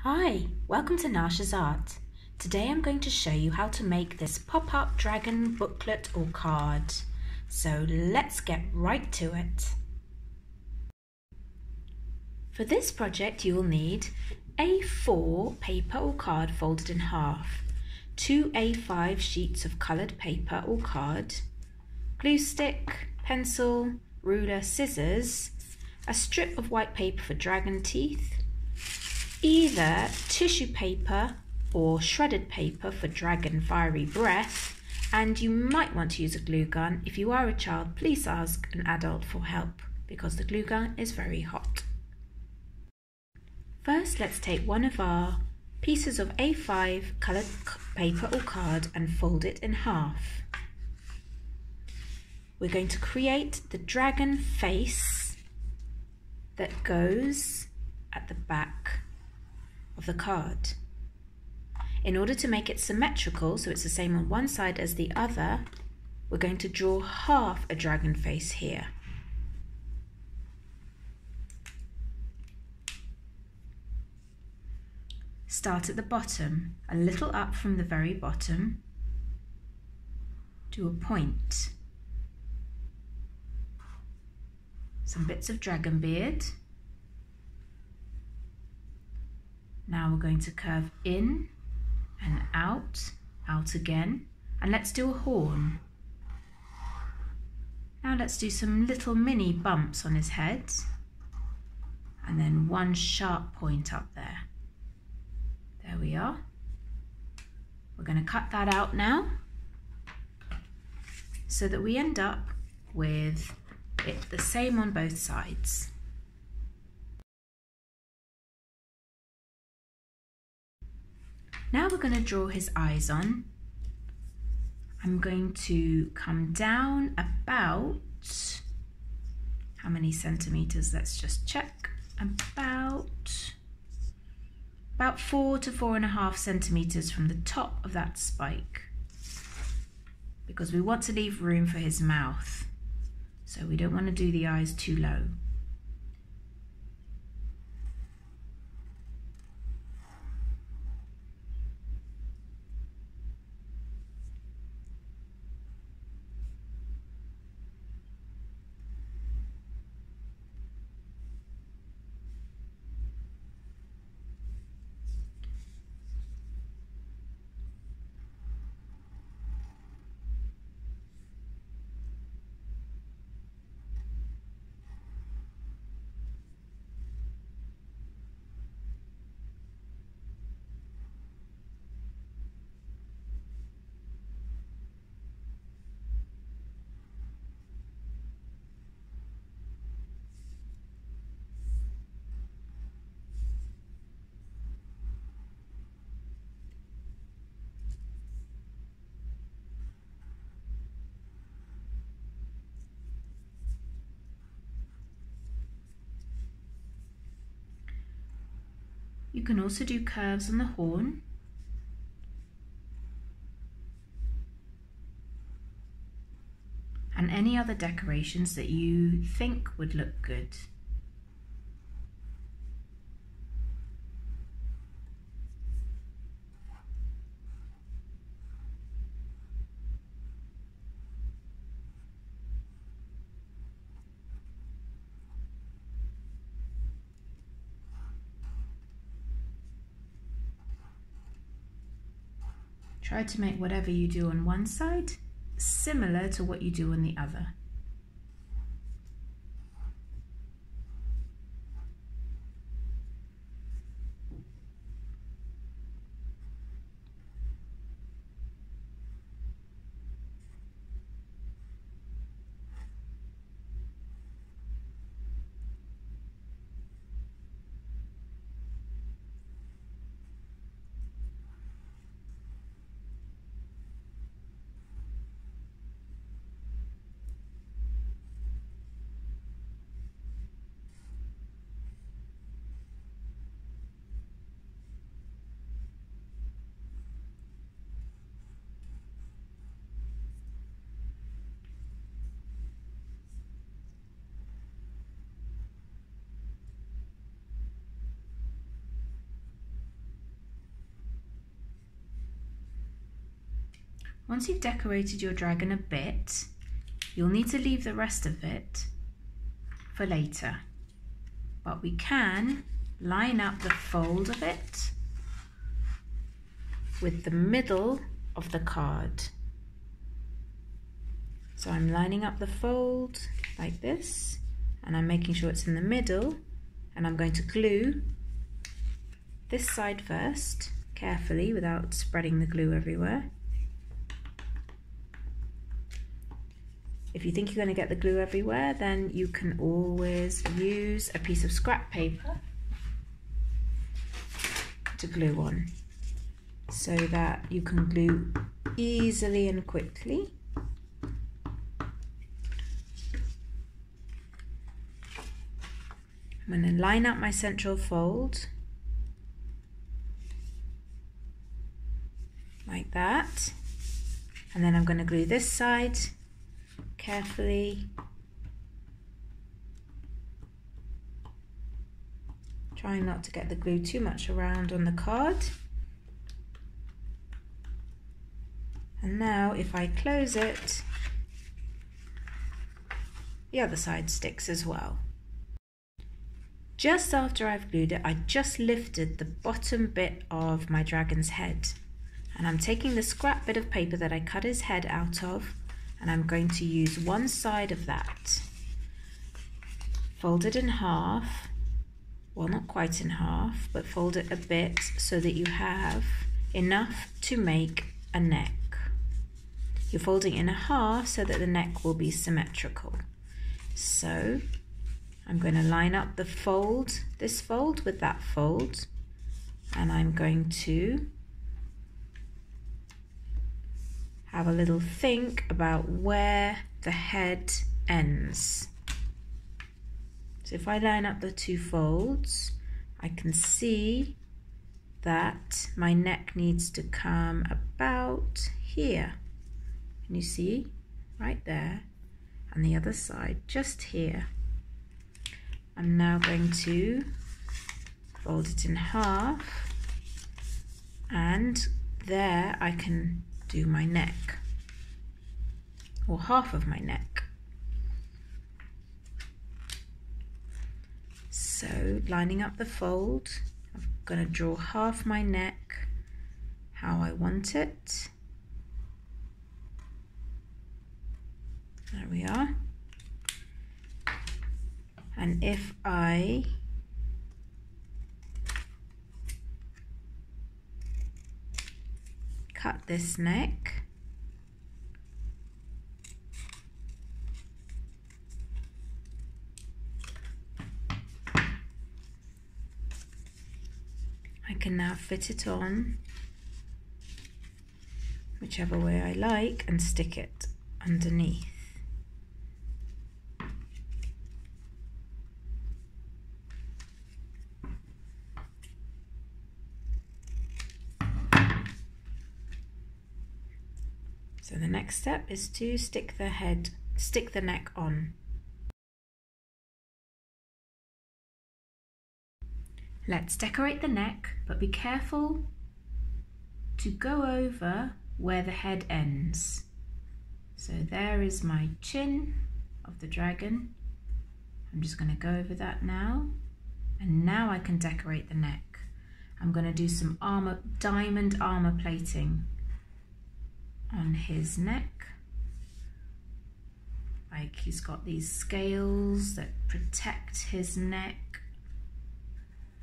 Hi, welcome to Nasha's Art. Today I'm going to show you how to make this pop-up dragon booklet or card. So let's get right to it. For this project you will need A4 paper or card folded in half, 2 A5 sheets of coloured paper or card, glue stick, pencil, ruler, scissors, a strip of white paper for dragon teeth, either tissue paper or shredded paper for dragon fiery breath, and you might want to use a glue gun. If you are a child, please ask an adult for help because the glue gun is very hot. First, let's take one of our pieces of A5 coloured paper or card and fold it in half. We're going to create the dragon face that goes at the back of the card. In order to make it symmetrical, so it's the same on one side as the other, we're going to draw half a dragon face here. Start at the bottom, a little up from the very bottom, do a point. Some bits of dragon beard. Now we're going to curve in and out again, and let's do a horn. Now let's do some little mini bumps on his head, and then one sharp point up there. There we are. We're going to cut that out now, so that we end up with it the same on both sides. Now we're going to draw his eyes on. I'm going to come down about, how many centimeters? Let's just check. About 4 to 4.5 centimeters from the top of that spike, because we want to leave room for his mouth. So we don't want to do the eyes too low. You can also do curves on the horn. And any other decorations that you think would look good. Try to make whatever you do on one side similar to what you do on the other. Once you've decorated your dragon a bit, you'll need to leave the rest of it for later. But we can line up the fold of it with the middle of the card. So I'm lining up the fold like this, and I'm making sure it's in the middle, and I'm going to glue this side first, carefully, without spreading the glue everywhere. If you think you're going to get the glue everywhere, then you can always use a piece of scrap paper to glue on, so that you can glue easily and quickly. I'm going to line up my central fold like that, and then I'm going to glue this side carefully, trying not to get the glue too much around on the card. And now if I close it, the other side sticks as well. Just after I've glued it, I just lifted the bottom bit of my dragon's head, and I'm taking the scrap bit of paper that I cut his head out of, and I'm going to use one side of that, fold it in half, well, not quite in half, but fold it a bit so that you have enough to make a neck. You're folding in a half so that the neck will be symmetrical. So I'm going to line up the fold, this fold with that fold, and I'm going to have a little think about where the head ends. So if I line up the two folds, I can see that my neck needs to come about here. Can you see? Right there. And the other side just here. I'm now going to fold it in half, and there I can do my neck, or half of my neck. So lining up the fold, I'm going to draw half my neck how I want it. There we are. And if I cut this neck, I can now fit it on whichever way I like and stick it underneath. So the next step is to stick the neck on. Let's decorate the neck, but be careful to go over where the head ends. So there is my chin of the dragon. I'm just going to go over that now, and now I can decorate the neck. I'm going to do some diamond armor plating on his neck. Like he's got these scales that protect his neck,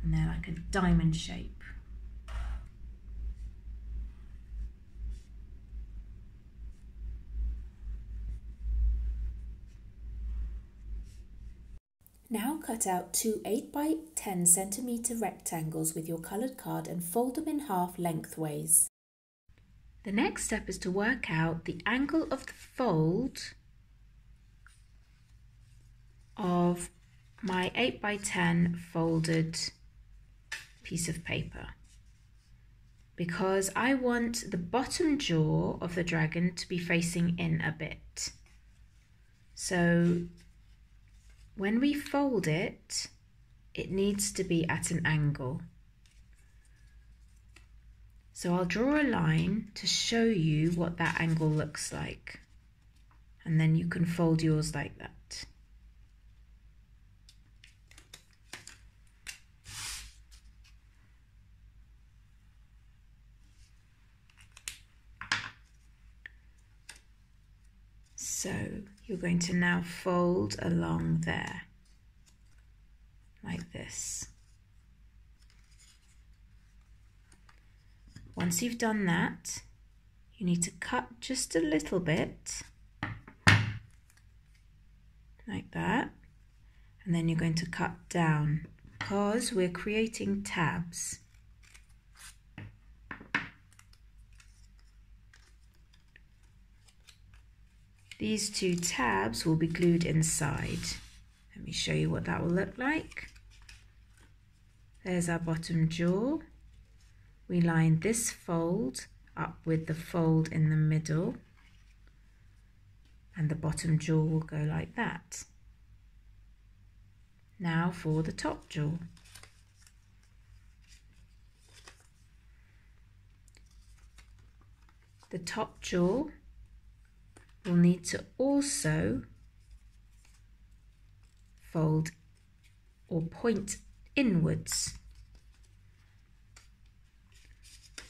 and they're like a diamond shape. Now cut out two 8 by 10 centimeter rectangles with your coloured card and fold them in half lengthways. The next step is to work out the angle of the fold of my 8 by 10 folded piece of paper, because I want the bottom jaw of the dragon to be facing in a bit. So when we fold it, it needs to be at an angle. So I'll draw a line to show you what that angle looks like. And then you can fold yours like that. So you're going to now fold along there, like this. Once you've done that, you need to cut just a little bit, like that, and then you're going to cut down because we're creating tabs. These two tabs will be glued inside. Let me show you what that will look like. There's our bottom jaw. We line this fold up with the fold in the middle, and the bottom jaw will go like that. Now for the top jaw. The top jaw will need to also fold or point inwards.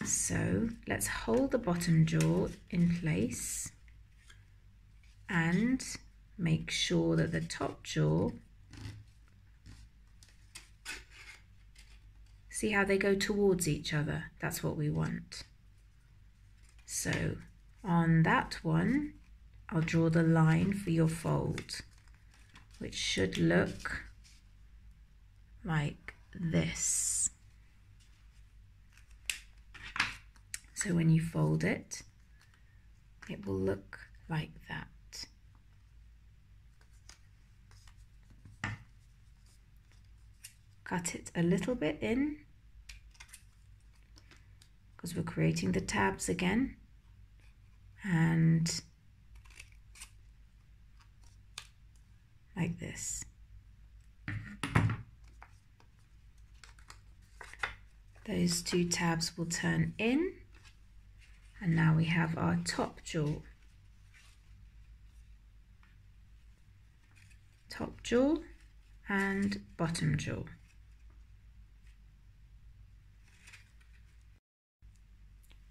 So let's hold the bottom jaw in place and make sure that the top jaw, see how they go towards each other? That's what we want. So on that one, I'll draw the line for your fold, which should look like this. So when you fold it, it will look like that. Cut it a little bit in, because we're creating the tabs again, and like this. Those two tabs will turn in, and now we have our top jaw. Top jaw and bottom jaw.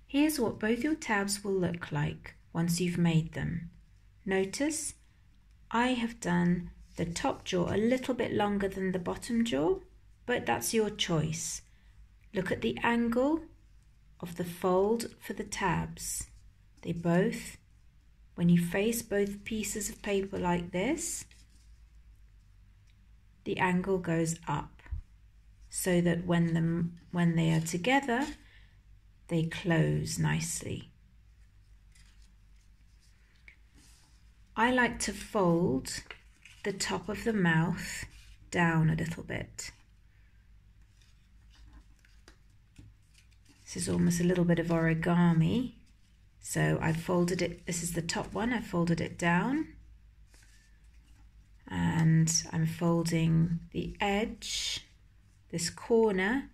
Here's what both your tabs will look like once you've made them. Notice I have done the top jaw a little bit longer than the bottom jaw, but that's your choice. Look at the angle of the fold for the tabs. They both, when you face both pieces of paper like this, the angle goes up, so that when they are together, they close nicely. I like to fold the top of the mouth down a little bit. This is almost a little bit of origami. So I've folded it, this is the top one, I folded it down. And I'm folding the edge, this corner,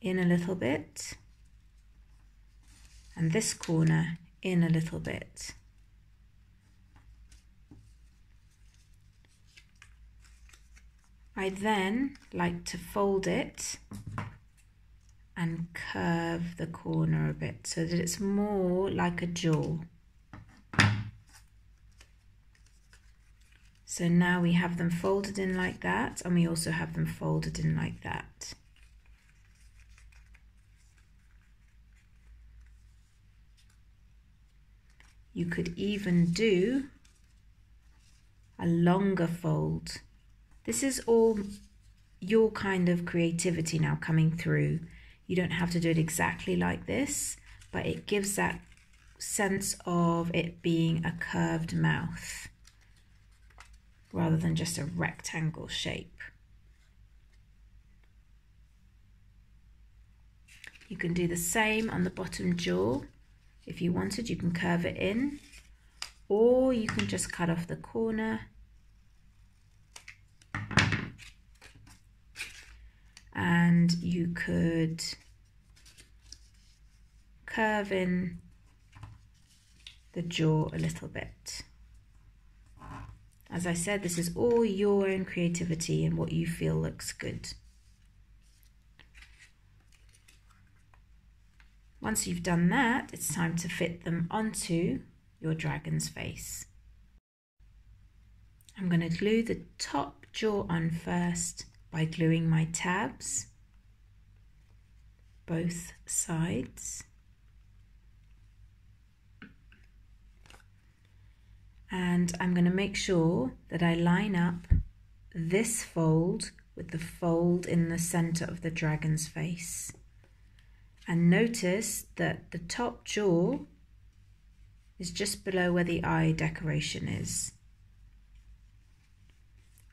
in a little bit. And this corner in a little bit. I then like to fold it and curve the corner a bit so that it's more like a jaw. So now we have them folded in like that, and we also have them folded in like that. You could even do a longer fold. This is all your kind of creativity now coming through. You don't have to do it exactly like this, but it gives that sense of it being a curved mouth rather than just a rectangle shape. You can do the same on the bottom jaw. If you wanted, you can curve it in, or you can just cut off the corner and you could curve in the jaw a little bit. As I said, this is all your own creativity and what you feel looks good. Once you've done that, it's time to fit them onto your dragon's face. I'm going to glue the top jaw on first by gluing my tabs, both sides. And I'm going to make sure that I line up this fold with the fold in the center of the dragon's face. And notice that the top jaw is just below where the eye decoration is.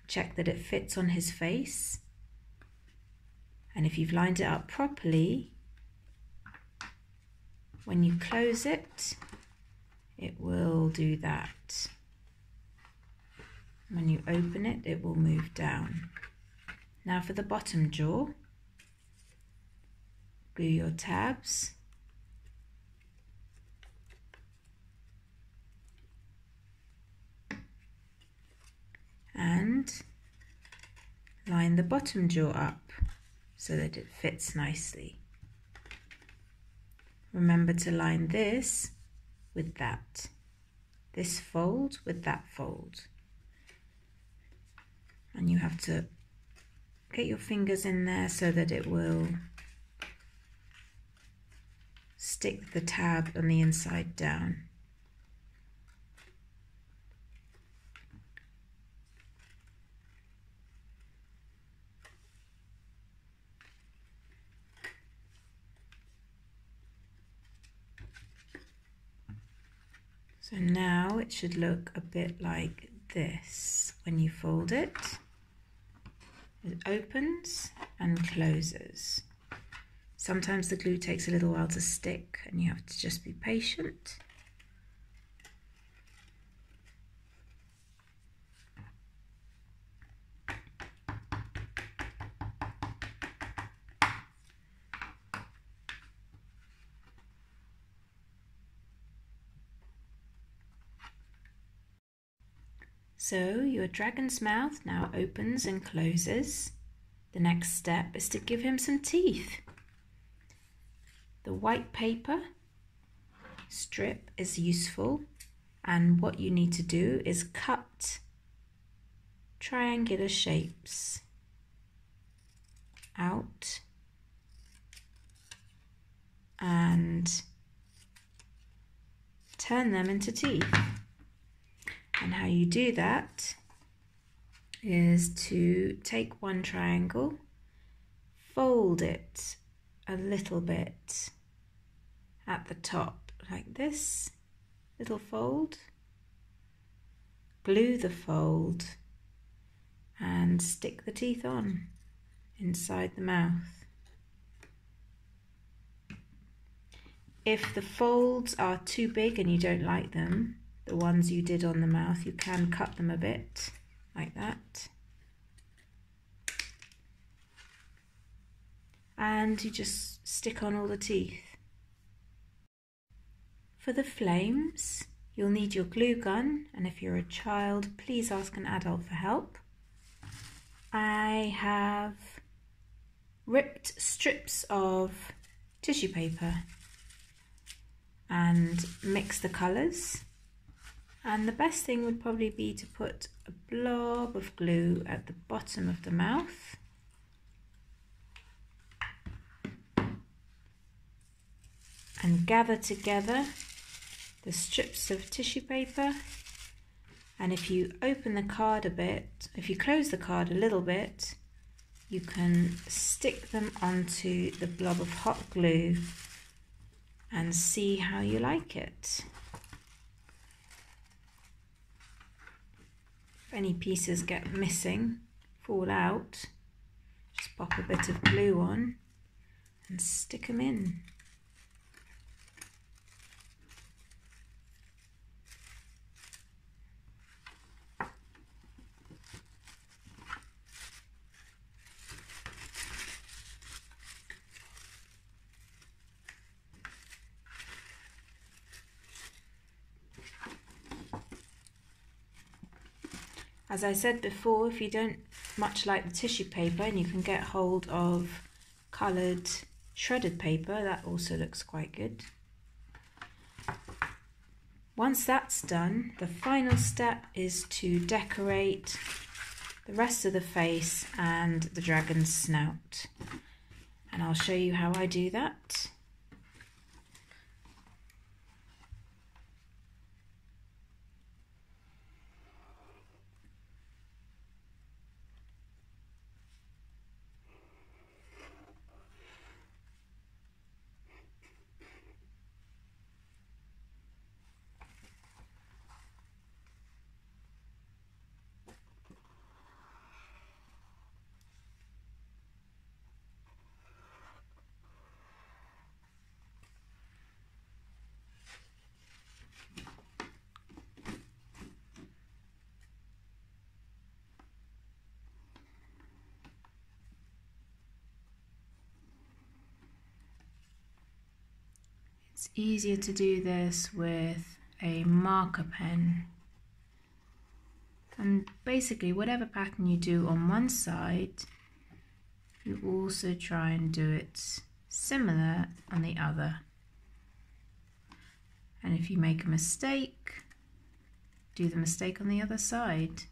Check that it fits on his face. And if you've lined it up properly, when you close it, it will do that. When you open it, it will move down. Now for the bottom jaw, glue your tabs. And line the bottom jaw up so that it fits nicely. Remember to line this with that, this fold with that fold. And you have to get your fingers in there so that it will stick the tab on the inside down. So now it should look a bit like this when you fold it. It opens and closes. Sometimes the glue takes a little while to stick and you have to just be patient. So your dragon's mouth now opens and closes. The next step is to give him some teeth. The white paper strip is useful, and what you need to do is cut triangular shapes out and turn them into teeth. And how you do that is to take one triangle, fold it a little bit at the top like this, little fold, glue the fold and stick the teeth on inside the mouth. If the folds are too big and you don't like them, the ones you did on the mouth, you can cut them a bit like that. And you just stick on all the teeth. For the flames, you'll need your glue gun, and if you're a child, please ask an adult for help. I have ripped strips of tissue paper and mix the colours. And the best thing would probably be to put a blob of glue at the bottom of the mouth. And gather together the strips of tissue paper. And if you open the card a bit, if you close the card a little bit, you can stick them onto the blob of hot glue and see how you like it. If any pieces get missing, fall out, just pop a bit of glue on and stick them in. As I said before, if you don't much like the tissue paper and you can get hold of coloured shredded paper, that also looks quite good. Once that's done, the final step is to decorate the rest of the face and the dragon's snout. And I'll show you how I do that. It's easier to do this with a marker pen. And basically whatever pattern you do on one side, you also try and do it similar on the other. And if you make a mistake, do the mistake on the other side.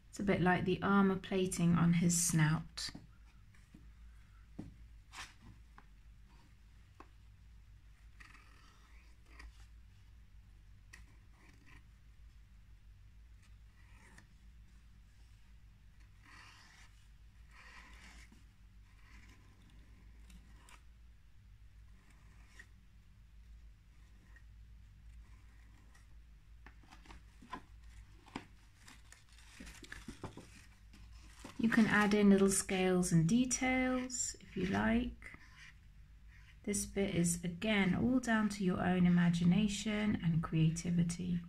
It's a bit like the armour plating on his snout. You can add in little scales and details if you like. This bit is again all down to your own imagination and creativity.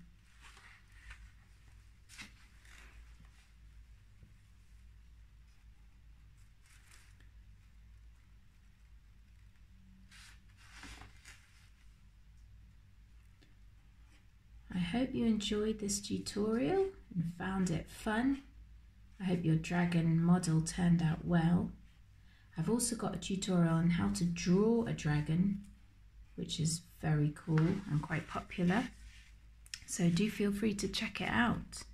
I hope you enjoyed this tutorial and found it fun. I hope your dragon model turned out well. I've also got a tutorial on how to draw a dragon, which is very cool and quite popular. So do feel free to check it out.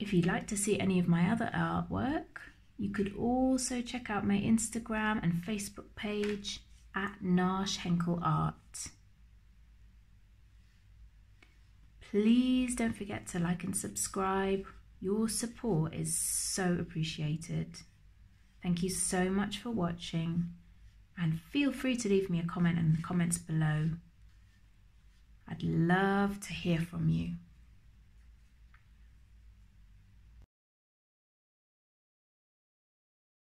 If you'd like to see any of my other artwork, you could also check out my Instagram and Facebook page at Nash Henkel Art. Please don't forget to like and subscribe. Your support is so appreciated. Thank you so much for watching, and feel free to leave me a comment in the comments below. I'd love to hear from you.